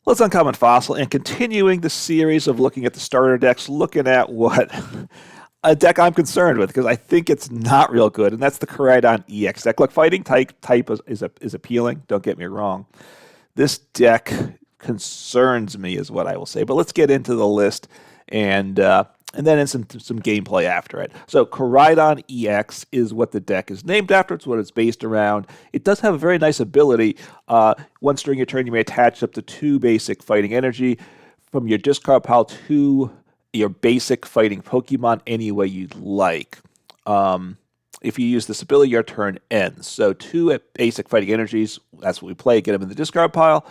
Let's Uncommon Fossil, and continuing the series of looking at the starter decks, looking at what a deck I'm concerned with because I think it's not real good, and that's the Koraidon EX deck. Look, fighting type is appealing. Don't get me wrong. This deck concerns me, is what I will say. But let's get into the list and then in some gameplay after it. So Koraidon EX is what the deck is named after. It's what it's based around. It does have a very nice ability. Once during your turn, you may attach up to 2 basic fighting energy from your discard pile to your basic fighting Pokemon any way you'd like. If you use this ability, your turn ends. So 2 basic fighting energies, that's what we play, get them in the discard pile.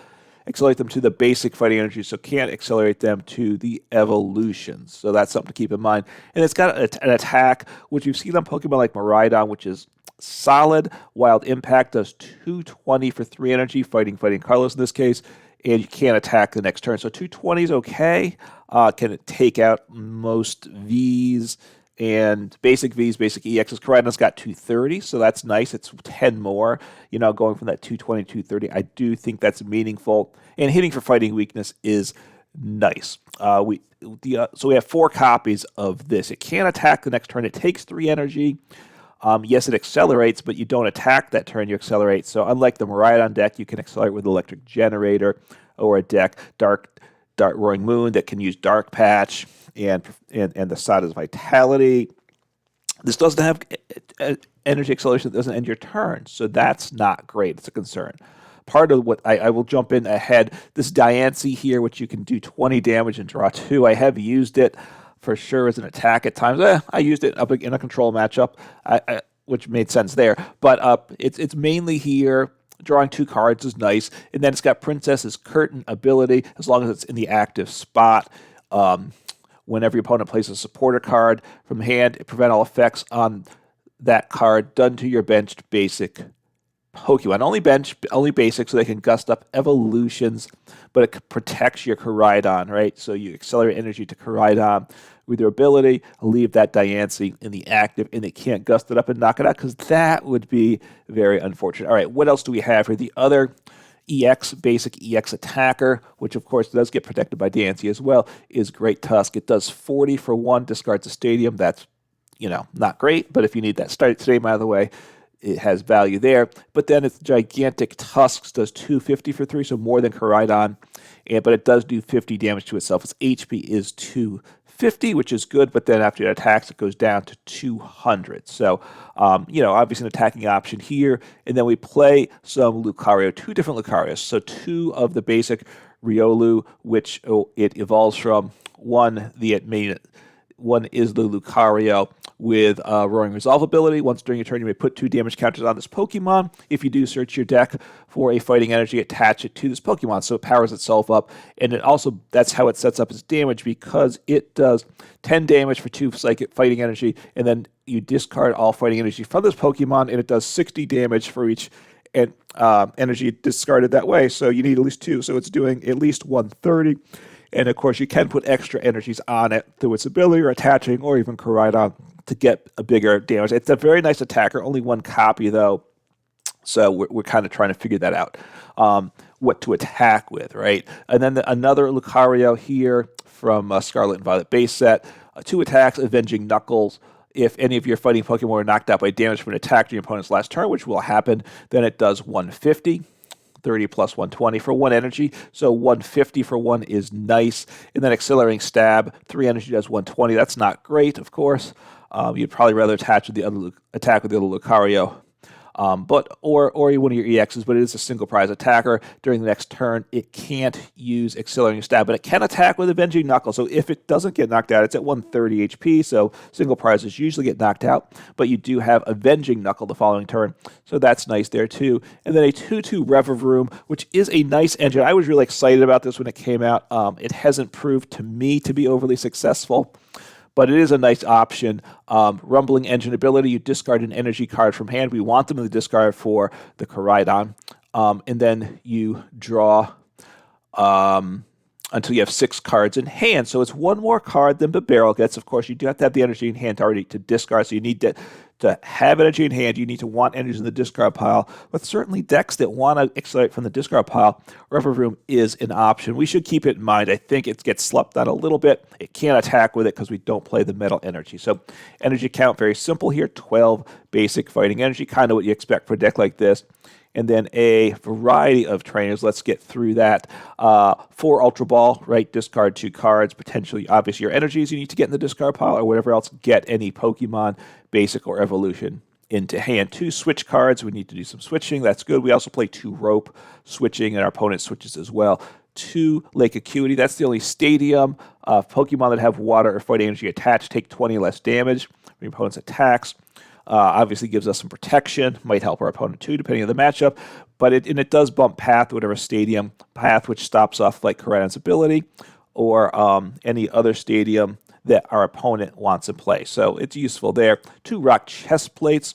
Accelerate them to the basic fighting energy, so can't accelerate them to the evolutions. So that's something to keep in mind. And it's got an attack, which you've seen on Pokemon like Koraidon, which is solid. Wild Impact does 220 for 3 energy, fighting Carlos in this case, and you can't attack the next turn. So 220 is okay. Can it take out most Vs? And basic Vs, basic EXs. Koraidon's got 230, so that's nice. It's 10 more, going from that 220 to 230. I do think that's meaningful. And hitting for fighting weakness is nice. So we have 4 copies of this. It can't attack the next turn. It takes 3 energy. Yes, it accelerates, but you don't attack that turn. You accelerate. So unlike the Koraidon deck, you can accelerate with Electric Generator or a deck, Dark Roaring Moon, that can use Dark Patch and the Sada's Vitality. This doesn't have energy acceleration that doesn't end your turn, so that's not great. It's a concern. Part of what I will jump in ahead, this Diancie here, which you can do 20 damage and draw 2. I have used it for sure as an attack at times. I used it up in a control matchup, which made sense there. But it's mainly here. Drawing 2 cards is nice. And then it's got Princess's Curtain ability, as long as it's in the active spot. Whenever your opponent plays a supporter card from hand, it prevents all effects on that card done to your benched basic Pokemon. Only basic, so they can gust up evolutions, but it protects your Koraidon, right? So you accelerate energy to Koraidon with your ability, leave that Diancie in the active, and it can't gust it up and knock it out, because that would be very unfortunate. All right, what else do we have here? The other basic EX attacker, which of course does get protected by Diancie as well, is Great Tusk. It does 40 for 1, discards a stadium. That's, not great, but if you need that stadium out of the way, it has value there. But then it's Gigantic Tusks, does 250 for 3, so more than Koraidon, but it does do 50 damage to itself. Its HP is 250, which is good, but then after it attacks, it goes down to 200. So, obviously an attacking option here. And then we play some Lucario, 2 different Lucarios. So 2 of the basic Riolu, which it evolves from. One is the Lucario with Roaring Resolve ability. Once during your turn, you may put 2 damage counters on this Pokemon. If you do, search your deck for a fighting energy, attach it to this Pokemon, so it powers itself up. And it also, that's how it sets up its damage, because it does 10 damage for 2 psychic fighting energy, and then you discard all fighting energy from this Pokemon, and it does 60 damage for each energy discarded that way. So you need at least 2, so it's doing at least 130. And of course, you can put extra energies on it through its ability or attaching, or even Koraidon, to get a bigger damage. It's a very nice attacker, only 1 copy though, so we're kind of trying to figure that out, what to attack with, right? And then another Lucario here from Scarlet and Violet base set, 2 attacks, Avenging Knuckles. If any of your fighting Pokemon are knocked out by damage from an attack during your opponent's last turn, which will happen, then it does 150. 30 plus 120 for 1 energy, so 150 for 1 is nice. And then Accelerating Stab, 3 energy does 120. That's not great, of course. You'd probably rather attack with the other Lucario, or one of your EXs, but it is a single prize attacker. During the next turn, it can't use Accelerating Stab, but it can attack with Avenging Knuckle. So if it doesn't get knocked out, it's at 130 HP, so single prizes usually get knocked out, but you do have Avenging Knuckle the following turn, so that's nice there too. And then a 2/2 Revavroom, which is a nice engine. I was really excited about this when it came out. It hasn't proved to me to be overly successful, but it is a nice option. Rumbling Engine ability, you discard an energy card from hand. We want them in the discard for the Koraidon. And then you draw until you have 6 cards in hand. So it's 1 more card than the barrel gets. Of course, you do have to have the energy in hand already to discard, so you need to have energy in hand. You need to want energy in the discard pile. But certainly decks that want to accelerate from the discard pile, Revavroom is an option. We should keep it in mind. I think it gets slept on a little bit. It can't attack with it because we don't play the metal energy. So energy count, very simple here, 12 basic fighting energy, kind of what you expect for a deck like this. And then a variety of trainers. Let's get through that. 4 Ultra Ball, right? Discard 2 cards. Potentially, obviously, your energies you need to get in the discard pile or whatever else. Get any Pokemon, Basic or Evolution, into hand. 2 Switch cards. We need to do some switching. That's good. We also play 2 Rope switching, and our opponent switches as well. 2 Lake Acuity. That's the only stadium. Pokemon that have water or fighting energy attached take 20 less damage from your opponent's attacks. Obviously gives us some protection, might help our opponent too, depending on the matchup. But it does bump path, whatever stadium path, which stops off like Koraidon's ability or any other stadium that our opponent wants in play. So it's useful there. 2 Rock Chestplates.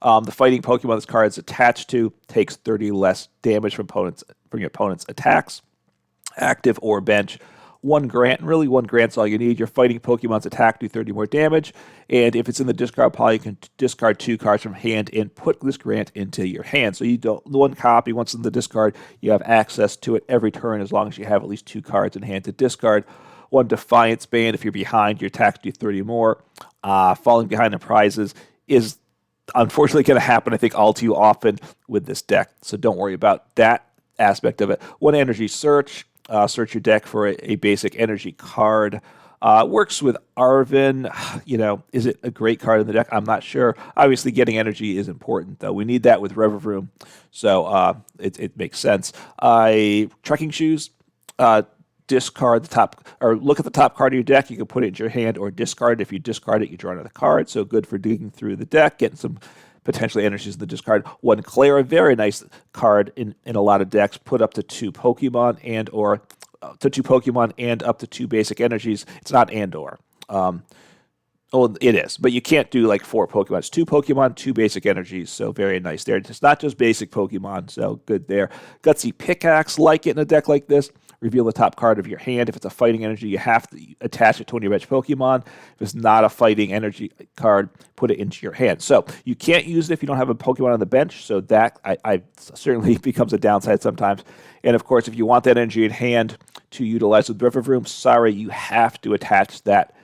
The fighting Pokemon this card is attached to takes 30 less damage from your opponent's attacks, active or bench. 1 Grant, and really 1 Grant's all you need. Your fighting Pokemon's attack do 30 more damage, and if it's in the discard pile, you can discard 2 cards from hand and put this Grant into your hand. So you don't 1 copy. Once in the discard, you have access to it every turn as long as you have at least 2 cards in hand to discard. 1 Defiance Band. If you're behind, your attacks do 30 more. Falling behind in prizes is unfortunately going to happen, I think, all too often with this deck. So don't worry about that aspect of it. 1 Energy Search. Search your deck for a basic energy card. Works with Arven. Is it a great card in the deck? I'm not sure. Obviously, getting energy is important, though. We need that with Revavroom, so it makes sense. Trekking Shoes. Discard the top, or look at the top card of your deck. You can put it into your hand or discard it. If you discard it, you draw another card. So good for digging through the deck, getting some potentially energies in the discard. 1 Klara, very nice card in a lot of decks. Put up to 2 Pokemon and up to 2 basic energies. It's not and or. It is, but you can't do like 4 Pokemon. It's 2 Pokemon, 2 basic energies. So very nice there. It's not just basic Pokemon. So good there. Gutsy Pickaxe, like it in a deck like this. Reveal the top card of your hand. If it's a fighting energy, you have to attach it to one of your bench Pokemon. If it's not a fighting energy card, put it into your hand. So you can't use it if you don't have a Pokemon on the bench. So that I certainly becomes a downside sometimes. And of course, if you want that energy in hand to utilize with Revavroom, sorry, you have to attach that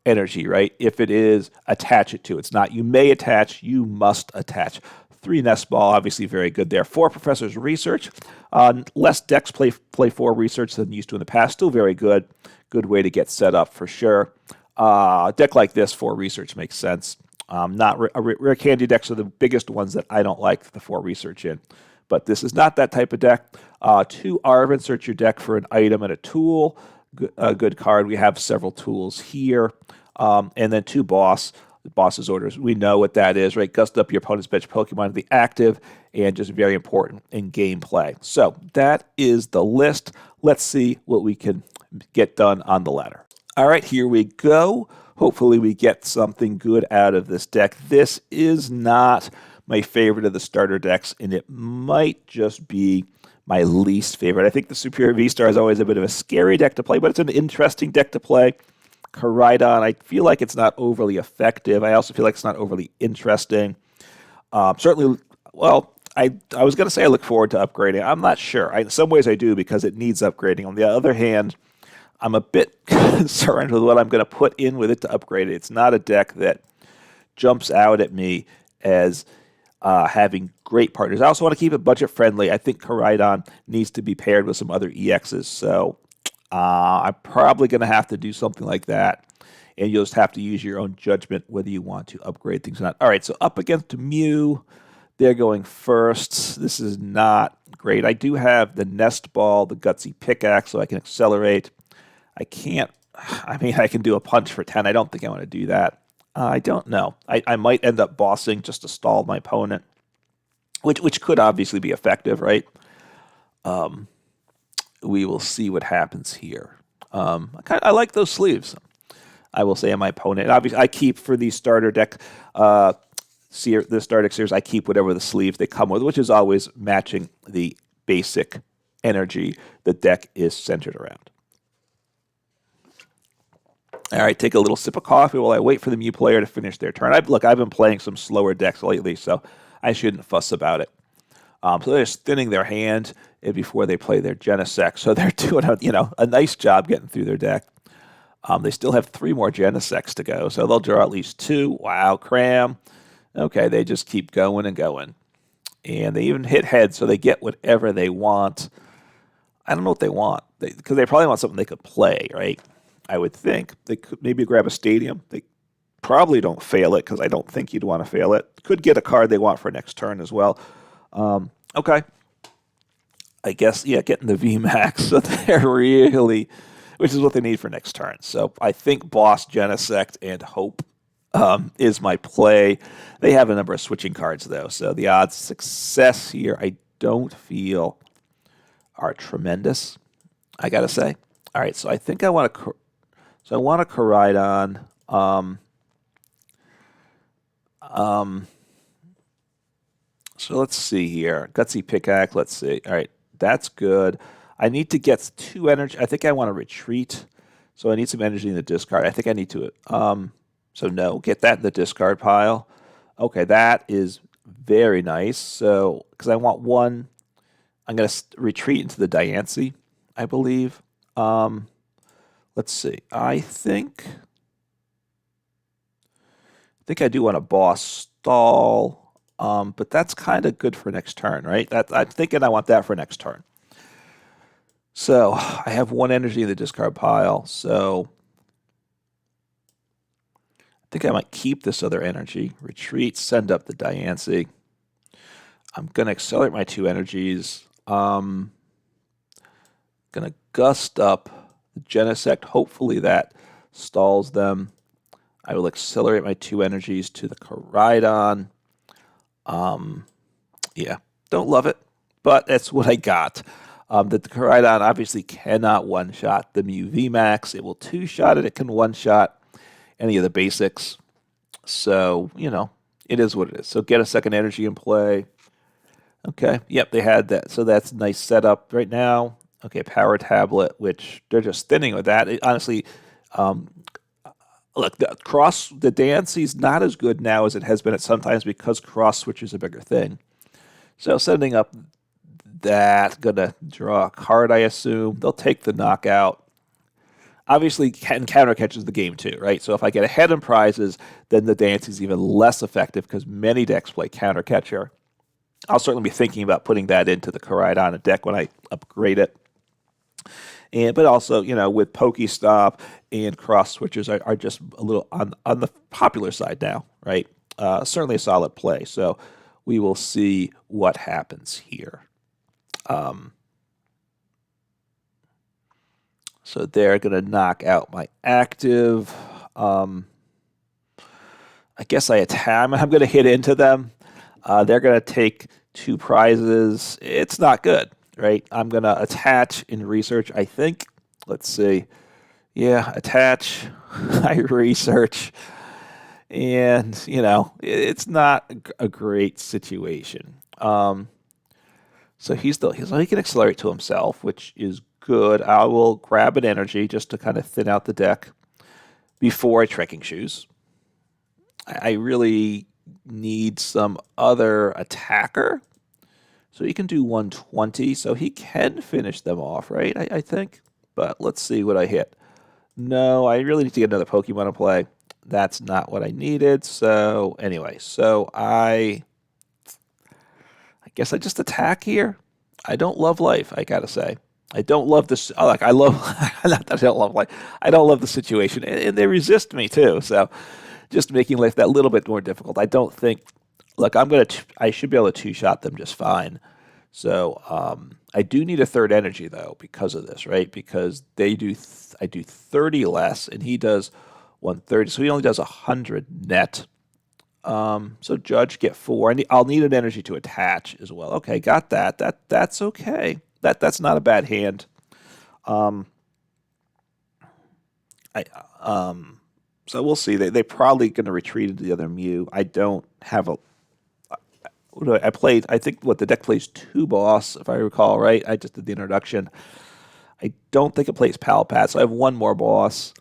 energy, right? If it is, attach it to. It's not you may attach, you must attach. 3 Nest Ball, obviously very good there. 4 Professor's Research. Less decks play 4 Research than used to in the past. Still very good. Good way to get set up for sure. A deck like this, 4 Research makes sense. Not rare candy decks are the biggest ones that I don't like the 4 Research in. But this is not that type of deck. 2 Arven, search your deck for an item and a tool. A good card. We have several tools here. And then 2 Boss. The boss's orders. We know what that is, right? Gust up your opponent's bench Pokemon to the active and just very important in gameplay. So that is the list. Let's see what we can get done on the ladder. All right, here we go. Hopefully we get something good out of this deck. This is not my favorite of the starter decks, and it might just be my least favorite. I think the Superior V-Star is always a bit of a scary deck to play, but it's an interesting deck to play. Koraidon, I feel like it's not overly effective. I also feel like it's not overly interesting. Certainly, well, I was going to say I look forward to upgrading. I'm not sure. In some ways I do because it needs upgrading. On the other hand, I'm a bit concerned with what I'm going to put in with it to upgrade it. It's not a deck that jumps out at me as having great partners. I also want to keep it budget friendly. I think Koraidon needs to be paired with some other EXs, so I'm probably going to have to do something like that, and you'll just have to use your own judgment whether you want to upgrade things or not. All right, so up against Mew, they're going first. This is not great. I do have the Nest Ball, the Gutsy Pickaxe, so I can accelerate. I can do a punch for 10. I don't think I want to do that. I don't know. I might end up bossing just to stall my opponent, which could obviously be effective, right? We will see what happens here. I like those sleeves, I will say, on my opponent. And obviously, I keep for the starter deck, the starter deck series, I keep whatever the sleeves they come with, which is always matching the basic energy the deck is centered around. All right, take a little sip of coffee while I wait for the Mew player to finish their turn. Look, I've been playing some slower decks lately, so I shouldn't fuss about it. So they're just thinning their hand before they play their Genesect. So they're doing a nice job getting through their deck. They still have 3 more Genesects to go, so they'll draw at least 2. Wow, cram. Okay, they just keep going and going. And they even hit heads, so they get whatever they want. I don't know what they want, because they probably want something they could play, right? I would think. They could maybe grab a stadium. They probably don't fail it, because I don't think you'd want to fail it. Could get a card they want for next turn as well. Okay. I guess, yeah, getting the VMAX, so they're really, which is what they need for next turn. So I think Boss, Genesect, and Hope is my play. They have a number of switching cards, though, so the odds of success here I don't feel are tremendous, I gotta say. All right, so I think I want to, so I want to Koraidon. So let's see here. Gutsy Pickaxe, let's see. All right, that's good. I need to get 2 energy. I think I want to retreat, so I need some energy in the discard. I think I need to, so no, get that in the discard pile. Okay, that is very nice. So, because I want 1, I'm going to retreat into the Diancie, I believe. Let's see. I think I do want a boss stall, but that's kind of good for next turn, right? I'm thinking I want that for next turn. So I have 1 energy in the discard pile, so I think I might keep this other energy, retreat, send up the Diancie. I'm going to accelerate my 2 energies. Going to gust up the Genesect. Hopefully that stalls them. I will accelerate my 2 energies to the Koraidon. Yeah, don't love it, but that's what I got. The Koraidon obviously cannot one-shot the Mew VMAX. It will 2-shot it. It can one-shot any of the basics. So, it is what it is. So get a second energy in play. Okay, yep, they had that. So that's a nice setup right now. Okay, Power Tablet, which they're just thinning with that. Honestly, look, the Diancie's not as good now as it has been at sometimes because cross switch is a bigger thing. So setting up that, gonna draw a card, I assume. They'll take the knockout. Obviously, counter catches the game too, right? So if I get ahead in prizes, then the Diancie's even less effective because many decks play counter catcher. I'll certainly be thinking about putting that into the Koraidon deck when I upgrade it. But also, with Pokestop and cross switchers are just a little on the popular side now, right? Certainly a solid play. So we will see what happens here. So they're going to knock out my active. I guess I attack. I'm going to hit into them. They're going to take 2 prizes. It's not good, right? I'm going to attach in research, I think. Let's see. Yeah, attach. I research. And, it's not a great situation. So he can accelerate to himself, which is good. I will grab an energy just to kind of thin out the deck before I Trekking Shoes. I really need some other attacker. So he can do 120, so he can finish them off, right? I think. But let's see what I hit. No, I really need to get another Pokemon to play. That's not what I needed. So anyway, I guess I just attack here. I don't love life, I gotta say. I don't love this. I love, not that I don't love life. I don't love the situation. And they resist me too. So just making life that little bit more difficult. I don't think, look, I should be able to 2-shot them just fine. So I do need a 3rd energy though because of this, right? Because I do 30 less and he does 130. So he only does 100 net. So Judge get 4, and I'll need an energy to attach as well. Okay, got that. That's okay. That's not a bad hand. So we'll see. They're probably going to retreat into the other Mew. I don't have a. I think the deck plays 2 boss, if I recall right. I just did the introduction. I don't think it plays Palpat, so I have 1 more boss.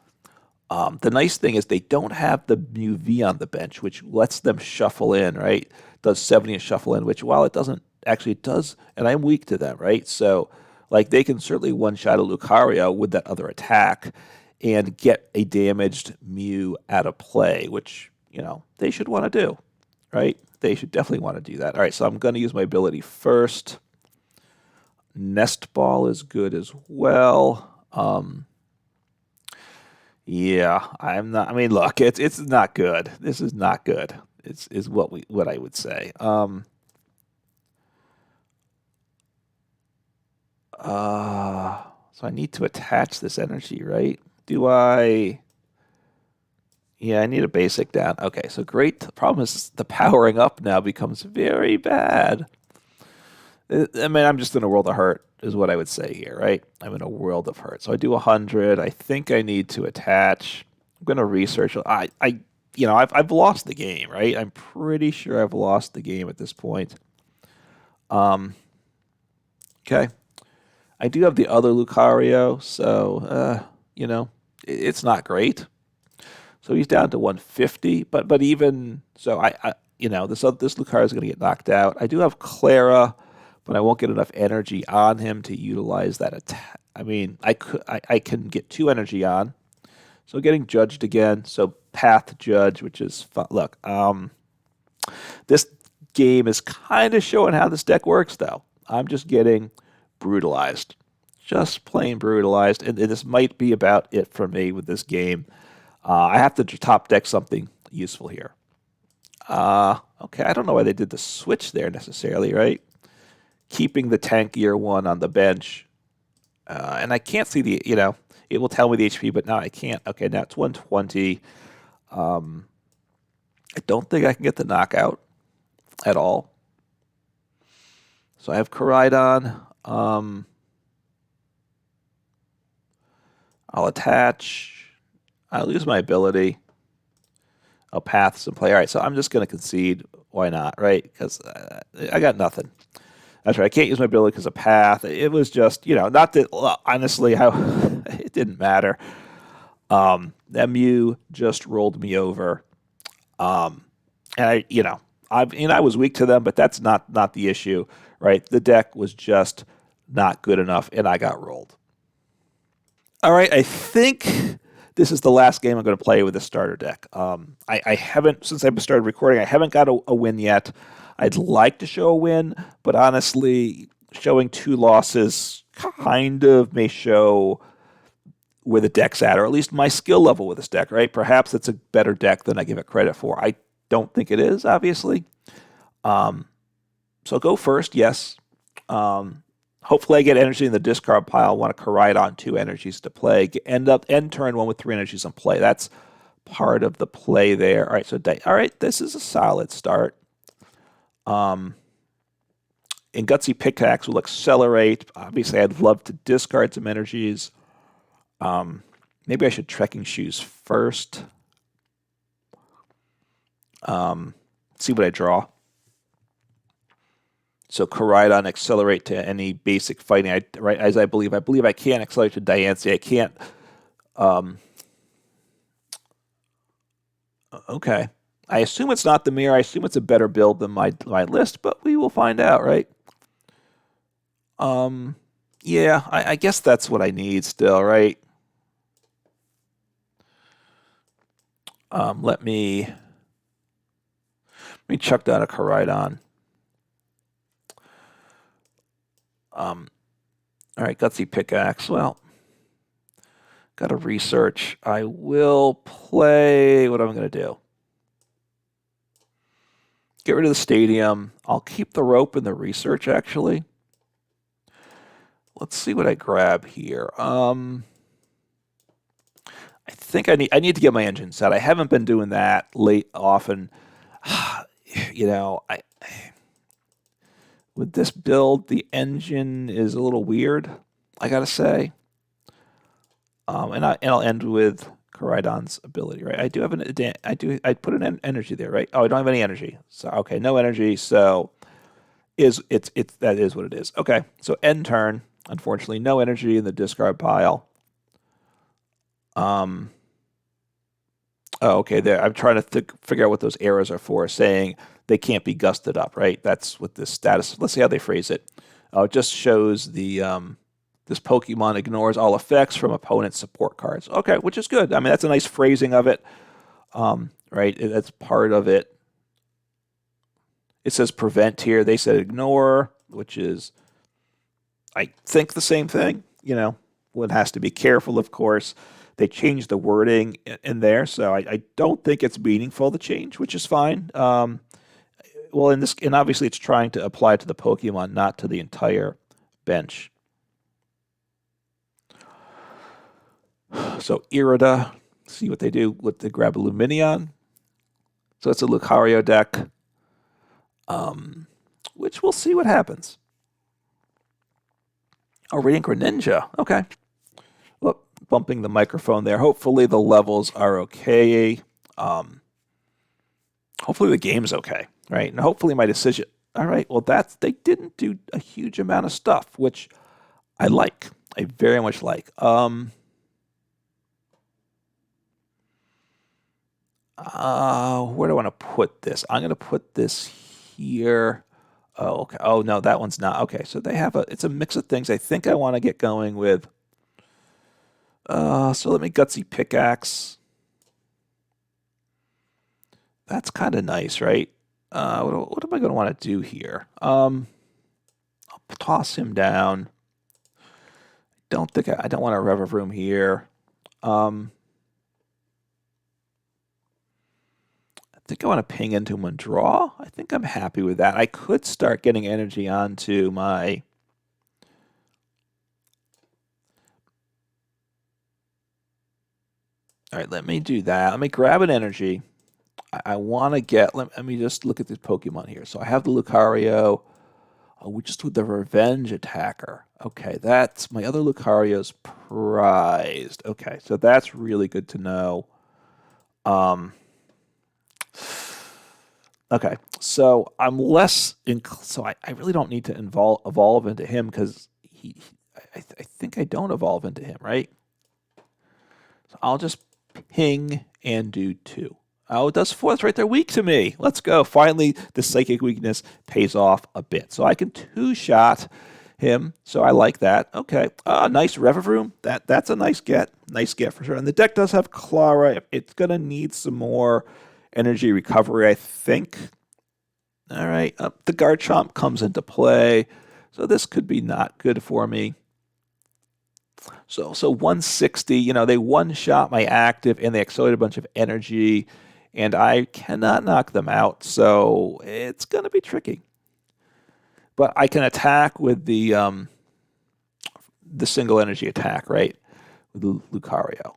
The nice thing is they don't have the Mew V on the bench, which lets them shuffle in, right? Does 70 and shuffle in, which while it doesn't actually it does, and I'm weak to them, right? So like they can certainly one-shot a Lucario with that other attack and get a damaged Mew out of play, which, they should want to do, right? They should definitely want to do that. All right, so I'm going to use my ability first. Nest Ball is good as well. Yeah, I'm not. I mean, look, it's not good. This is not good. Is what I would say. So I need to attach this energy, right? Do I? Yeah, I need a basic down. Okay, so great. The problem is the powering up now becomes very bad. I mean, I'm just in a world of hurt, is what I would say here, right? I'm in a world of hurt. So I do 100. I think I need to attach. I'm going to research. I've lost the game, right? I'm pretty sure I've lost the game at this point. Okay. I do have the other Lucario, so it's not great. So he's down to 150, but even so, this Lucario is going to get knocked out. I do have Klara, but I won't get enough energy on him to utilize that attack. I mean, I can get 2 energy on, so getting judged again. So path judge, which is fun. Look, this game is kind of showing how this deck works, though. I'm just getting brutalized, just plain brutalized, and this might be about it for me with this game. I have to top deck something useful here. Okay, I don't know why they did the switch there necessarily, right? Keeping the tankier one on the bench. And I can't see it will tell me the HP, but now I can't. Okay, now it's 120. I don't think I can get the knockout at all. So I have Koraidon. I'll attach. I'll use my ability. I'll path some play. All right, so I'm just going to concede. Why not, right? Because I got nothing. That's right. I can't use my ability because of path. It was just, not that, honestly, how it didn't matter. That Mew just rolled me over. And I was weak to them, but that's not the issue, right? The deck was just not good enough, and I got rolled. All right, I think this is the last game I'm going to play with the starter deck. I haven't, since I've started recording, I haven't got a win yet. I'd like to show a win, but honestly, showing 2 losses kind of may show where the deck's at, or at least my skill level with this deck, right? Perhaps it's a better deck than I give it credit for. I don't think it is, obviously. So go first, yes. Hopefully I get energy in the discard pile. I want to Koraidon 2 energies to play. End turn 1 with 3 energies in play. That's part of the play there. All right, this is a solid start. And Gutsy Pickaxe will accelerate. Obviously, I'd love to discard some energies. Maybe I should Trekking Shoes first. See what I draw. So Koraidon accelerate to any basic fighting. I believe I can accelerate to Diancie. I can't. Okay. I assume it's not the mirror. I assume it's a better build than my list, but we will find out, right? Yeah, I guess that's what I need still, right? Let me chuck down a Koraidon. All right, Gutsy Pickaxe. Well, got to research. I will play. What am I going to do? Get rid of the stadium. I'll keep the rope and the research, actually. Let's see what I grab here. I think I need to get my engine set. I haven't been doing that often. With this build, the engine is a little weird, I gotta say. And I'll end with Koraidon's ability, right? I do have I put an energy there, right? Oh, I don't have any energy. So okay, no energy. So that is what it is. Okay, so end turn. Unfortunately, no energy in the discard pile. Oh, okay. There, I'm trying to figure out what those errors are for, saying they can't be gusted up, right? That's what this status. Let's see how they phrase it. It just shows the this Pokemon ignores all effects from opponent support cards. Okay, which is good. I mean, that's a nice phrasing of it, right? That's part of it. It says prevent here. They said ignore, which is, I think, the same thing. You know, one has to be careful, of course. They changed the wording in there, so I don't think it's meaningful, the change, which is fine. Well, in this, and obviously it's trying to apply to the Pokemon, not to the entire bench. So Irida, see what they do with the grab a Luminion. So it's a Lucario deck, which we'll see what happens. Oh, Radiant Greninja. Okay. Well, bumping the microphone there. Hopefully the levels are okay. Hopefully the game's okay, right? And hopefully my decision. All right. Well, they didn't do a huge amount of stuff, which I like. I very much like. Where do I want to put this? I'm going to put this here. Oh, okay. Oh, no, that one's not. Okay, so they have it's a mix of things. I think I want to get going with, so let me Gutsy Pickaxe. That's kind of nice, right? What am I going to want to do here? I'll toss him down. I don't want a Revavroom here. I think I want to ping into him and draw. I think I'm happy with that. I could start getting energy onto my... All right, let me do that. Let me grab an energy. I want to get... Let me just look at this Pokemon here. So I have the Lucario, just with the Revenge Attacker. Okay, that's... My other Lucario's prized. Okay, so that's really good to know. Okay, so I'm less so I really don't need to evolve into him because I think I don't evolve into him, right? So I'll just ping and do 2. Oh, it does 4. That's right, they're weak to me. Let's go. Finally, the psychic weakness pays off a bit. So I can 2-shot him, so I like that. Okay, nice Revavroom. That's a nice get. Nice get for sure. And the deck does have Klara. It's going to need some more energy recovery, I think. All right, the Garchomp comes into play, so this could be not good for me. So 160, you know, they one-shot my active, and they accelerate a bunch of energy, and I cannot knock them out, so it's going to be tricky. But I can attack with the single energy attack, right, with Lucario.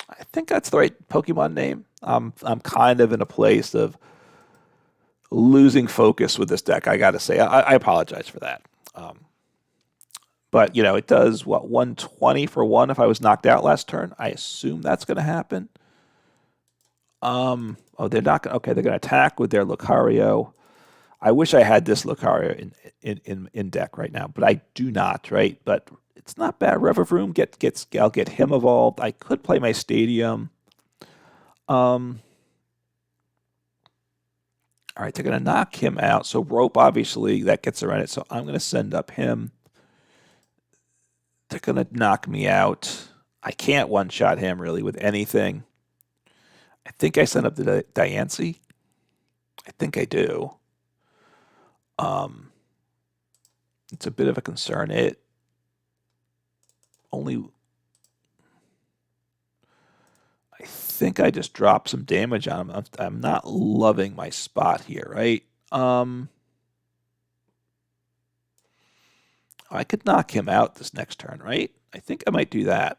I think that's the right Pokemon name. I'm kind of in a place of losing focus with this deck, I got to say. I apologize for that. But, you know, it does, 120 for 1 if I was knocked out last turn. I assume that's going to happen. Oh, they're not going to... Okay, they're going to attack with their Lucario. I wish I had this Lucario in deck right now, but I do not, right? But it's not bad. Revavroom, I'll get him evolved. I could play my Stadium. All right, they're going to knock him out. So Rope, obviously, that gets around it. So I'm going to send up him. They're going to knock me out. I can't one-shot him, really, with anything. I think I sent up the Diancie. I think I do. It's a bit of a concern. It only... I think I just dropped some damage on him. I'm not loving my spot here, right? I could knock him out this next turn, right? I think I might do that.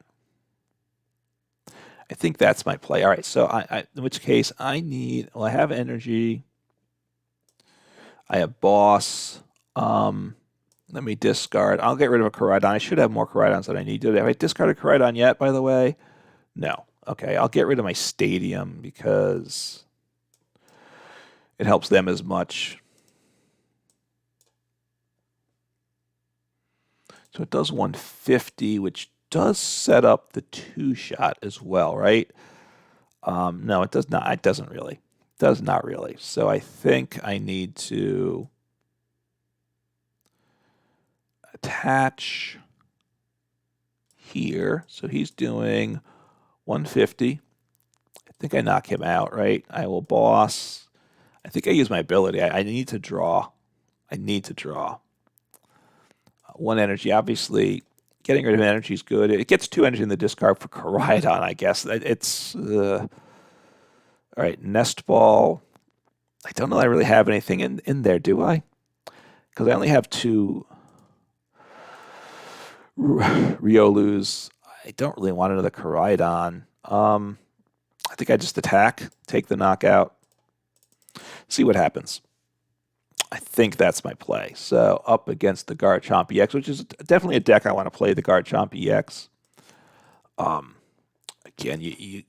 I think that's my play. All right, so in which case I need... Well, I have energy. I have boss. Let me discard. I'll get rid of a Koraidon. I should have more Koraidons than I need. Have I discarded Koraidon yet, by the way? No. Okay, I'll get rid of my Stadium because it helps them as much. So it does 150, which does set up the 2-shot as well, right? No, it does not. It doesn't really. Does not really. So I think I need to attach here. So he's doing 150. I think I knock him out, right? I will boss. I think I use my ability. I need to draw. I need to draw. One energy, obviously, getting rid of energy is good. It gets 2 energy in the discard for Koraidon, I guess. It's all right. Nest Ball. I don't know that I really have anything in there, do I? Because I only have 2 Riolus. I don't really want another Koraidon. I think I just attack, take the knockout, see what happens. I think that's my play. So up against the Garchomp EX, which is definitely a deck I want to play, the Garchomp EX. Again,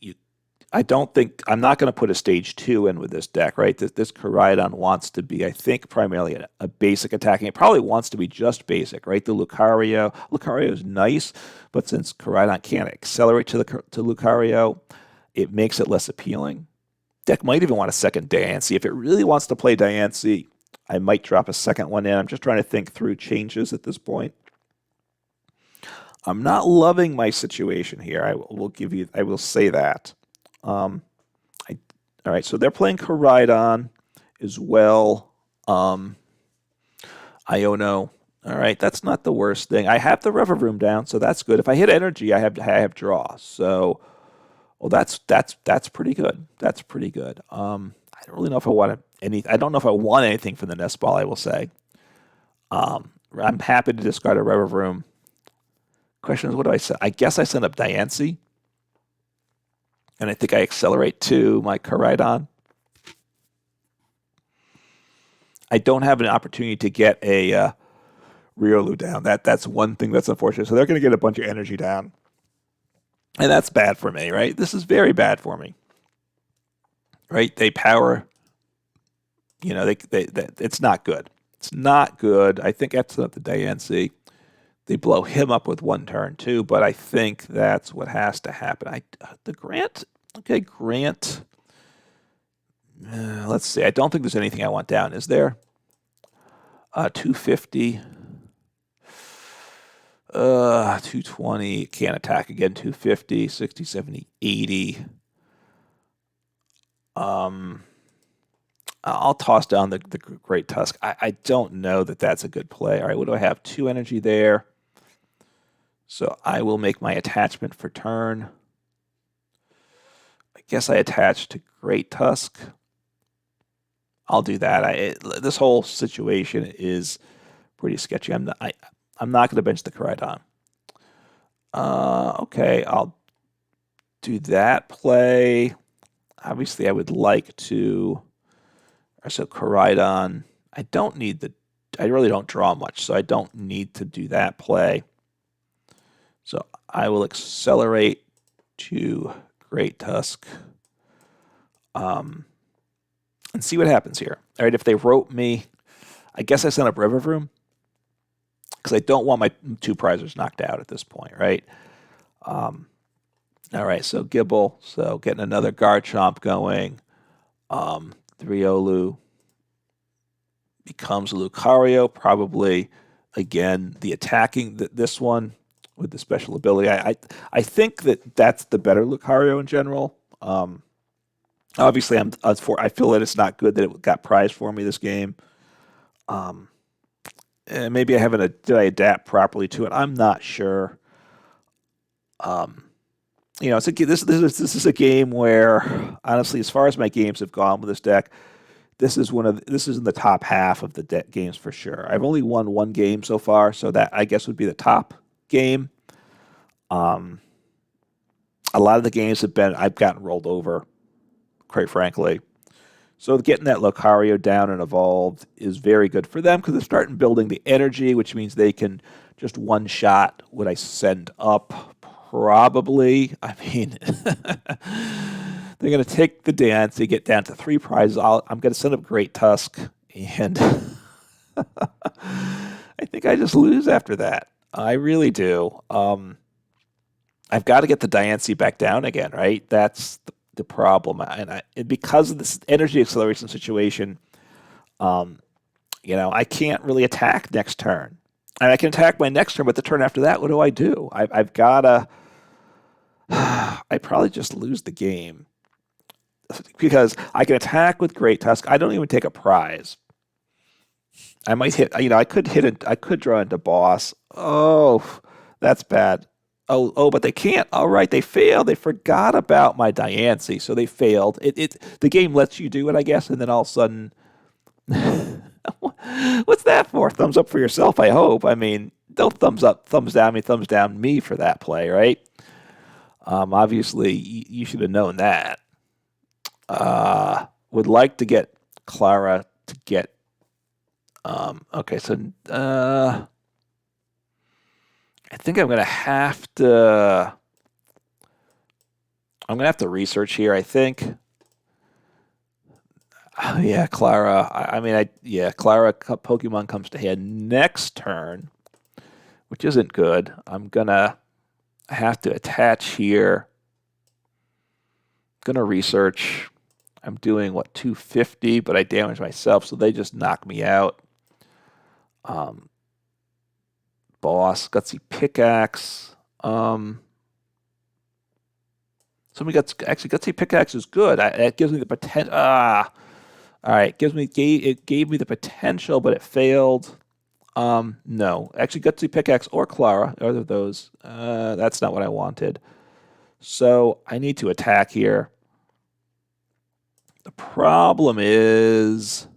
I don't think, I'm not going to put a stage 2 in with this deck, right? This Koraidon wants to be, I think, primarily a basic attacking. It probably wants to be just basic, right? The Lucario is nice, but since Koraidon can't accelerate to Lucario, it makes it less appealing. Deck might even want a second Diancie. If it really wants to play Diancie, I might drop a second one in. I'm just trying to think through changes at this point. I'm not loving my situation here. I will say that. All right, so they're playing Koraidon as well. Iono. All right, that's not the worst thing. I have the Revavroom down, so that's good. If I hit energy, I have draw. So, well, that's pretty good. That's pretty good. I don't really know if I want I don't know if I want anything from the Nest Ball, I will say. I'm happy to discard a Revavroom. Question is, what do I send? I guess I send up Diancie. And I think I accelerate to my Koraidon. I don't have an opportunity to get a Riolu down. That's one thing that's unfortunate. So they're going to get a bunch of energy down. And that's bad for me, right? This is very bad for me. Right? They power, it's not good. It's not good. I think that's up the Diancie. They blow him up with 1 turn too, but I think that's what has to happen. The Grant, okay, Grant. Let's see. I don't think there's anything I want down. Is there? 250. 220. Can't attack again. 250, 60, 70, 80. I'll toss down the Great Tusk. I don't know that that's a good play. All right, what do I have? 2 energy there. So I will make my attachment for turn. I guess I attach to Great Tusk. I'll do that. This whole situation is pretty sketchy. I'm not going to bench the Koraidon. Okay, I'll do that play. Obviously, I would like to. So Koraidon. I really don't draw much, so I don't need to do that play. So I will accelerate to Great Tusk and see what happens here. All right, if they rope me, I guess I send up Revavroom because I don't want my 2 prizers knocked out at this point, right? All right, so Gibble, so getting another Garchomp going. The Riolu becomes Lucario, probably, again, the attacking, this one with the special ability. I think that's the better Lucario in general. Obviously, I feel that it's not good that it got prized for me this game. And maybe did I adapt properly to it? I'm not sure. This is a game where, honestly, as far as my games have gone with this deck, this is in the top half of the deck games for sure. I've only won 1 game so far, so that I guess would be the top game. A lot of the games I've gotten rolled over, quite frankly. So getting that Lucario down and evolved is very good for them because they're starting building the energy, which means they can just one-shot what I send up, probably. I mean, they're going to take the dance, they get down to 3 prizes. I'm going to send up Great Tusk, and I think I just lose after that. I really do. I've got to get the Diancie back down again, right? That's the problem. And because of this energy acceleration situation, I can't really attack next turn. And I can attack my next turn, but the turn after that, what do I do? I've got to... I probably just lose the game. Because I can attack with Great Tusk. I don't even take a prize. I might hit, I could draw into boss. Oh, that's bad. Oh, but they can't. All right, they failed. They forgot about my Diancie, so they failed. The game lets you do it, I guess, and then all of a sudden, what's that for? Thumbs up for yourself, I hope. I mean, don't thumbs up, thumbs down me for that play, right? Obviously, you should have known that. Would like to get Klara to get. Okay, so I think I'm gonna have to research here. I think. Yeah, Klara. Klara Pokemon comes to hand next turn, which isn't good. I'm gonna have to attach here. Gonna research. I'm doing 250, but I damage myself, so they just knock me out. Boss, Gutsy Pickaxe. Gutsy Pickaxe is good. It gives me the potential. All right, it gave me the potential, but it failed. No, actually, Gutsy Pickaxe or Klara, either of those. That's not what I wanted. So I need to attack here. The problem is,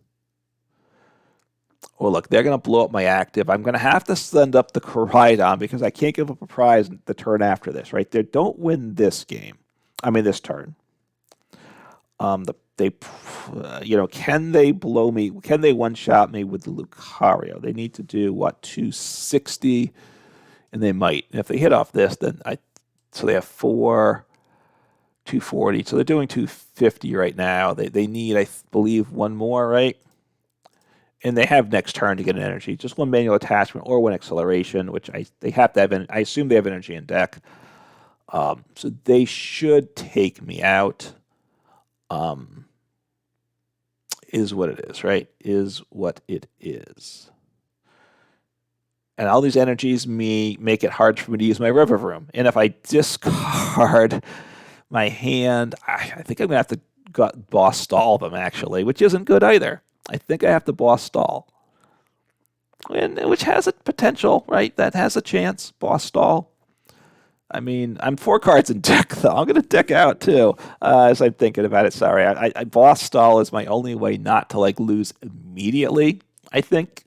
well, look, they're going to blow up my active. I'm going to have to send up the Koraidon because I can't give up a prize the turn after this, right? They don't win this game. This turn. Can they blow me? Can they one-shot me with the Lucario? They need to do, 260? And they might. And if they hit off this, then so they have 240. So they're doing 250 right now. They need, I believe, one more, right? And they have next turn to get an energy. Just one manual attachment or one acceleration, which they have to have. I assume they have energy in deck. So they should take me out. Is what it is, right? Is what it is. And all these energies make it hard for me to use my Revavroom. And if I discard my hand, I think I'm going to have to boss stall them, actually, which isn't good either. I think I have to boss stall. Which has a potential, right? That has a chance, boss stall. I'm 4 cards in deck, though. I'm going to deck out, too, as I'm thinking about it. Sorry. I boss stall is my only way not to, lose immediately, I think.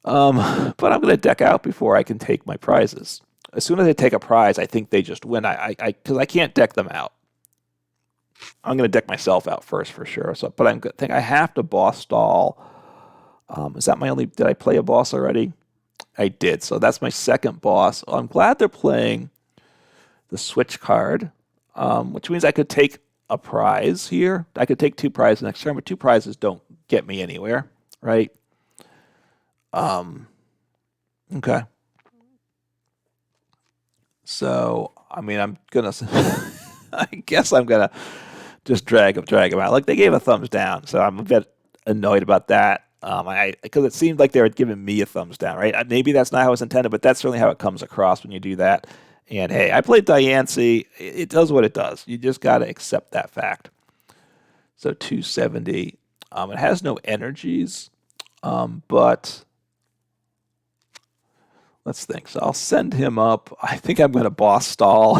But I'm going to deck out before I can take my prizes. As soon as I take a prize, I think they just win. Because I can't deck them out. I'm going to deck myself out first for sure. But I think I have to boss stall. Is that my only... Did I play a boss already? I did. So that's my second boss. I'm glad they're playing the Switch card, which means I could take a prize here. I could take 2 prizes next turn, but 2 prizes don't get me anywhere, right? Okay. So, I'm going to... I guess I'm going to just drag them out. They gave a thumbs down, so I'm a bit annoyed about that. Because it seemed like they were giving me a thumbs down, right? Maybe that's not how it's intended, but that's certainly how it comes across when you do that. And hey, I played Diancie. It does what it does. You just got to accept that fact. So 270. It has no energies, but let's think. So I'll send him up. I think I'm going to boss stall.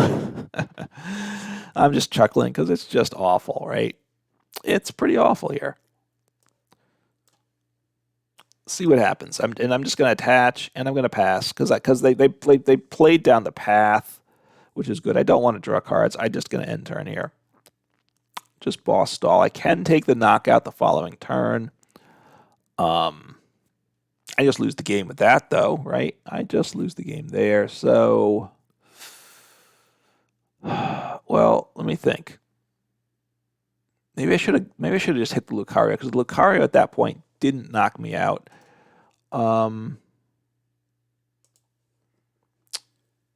I'm just chuckling because it's just awful, right? It's pretty awful here. See what happens. I'm just going to attach, and I'm going to pass because they played down the path, which is good. I don't want to draw cards. I'm just going to end turn here. Just boss stall. I can take the knockout the following turn. I just lose the game with that, though, right? I just lose the game there. So, well, let me think. Maybe I should have just hit the Lucario because the Lucario at that point didn't knock me out.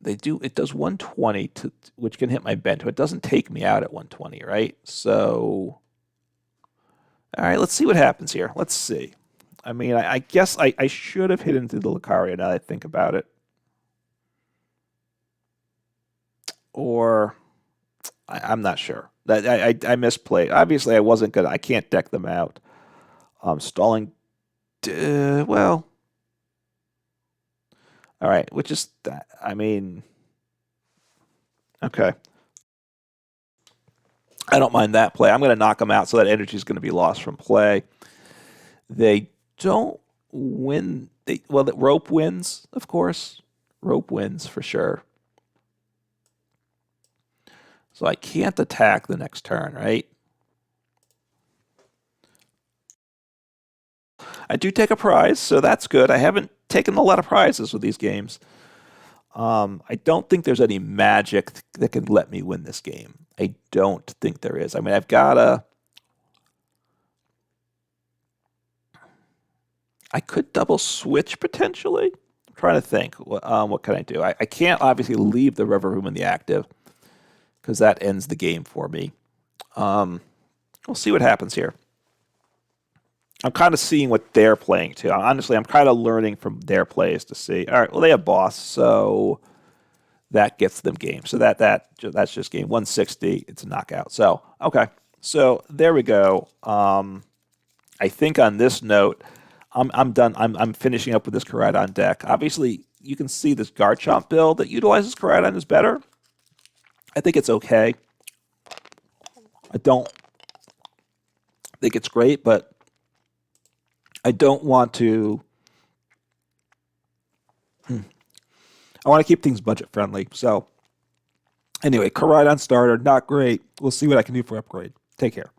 It does 120 to which can hit my bento. It doesn't take me out at 120, right? So all right, let's see what happens here. Let's see. I mean, I guess I should have hit into the Lucario now that I think about it. Or I'm not sure. That I misplayed. Obviously, I wasn't gonna. I can't deck them out. Stalling. Well. All right, which is. I mean. Okay. I don't mind that play. I'm going to knock them out, so that energy is going to be lost from play. They don't win. Well, the rope wins, of course. Rope wins for sure. So I can't attack the next turn, right? I do take a prize, so that's good. I haven't taken a lot of prizes with these games. I don't think there's any magic that can let me win this game. I don't think there is. I mean, I've got to... I could double switch potentially. I'm trying to think. What can I do? I can't obviously leave the Revavroom in the active because that ends the game for me. We'll see what happens here. I'm kind of seeing what they're playing too. Honestly, I'm kind of learning from their plays to see. All right, well, they have boss, so that gets them game. So that's just game 160. It's a knockout. So okay, so there we go. I think on this note, I'm done. I'm finishing up with this Koraidon deck. Obviously, you can see this Garchomp build that utilizes Koraidon is better. I think it's okay. I don't think it's great, but I don't want to. I want to keep things budget friendly. So anyway, Koraidon starter, not great. We'll see what I can do for upgrade. Take care.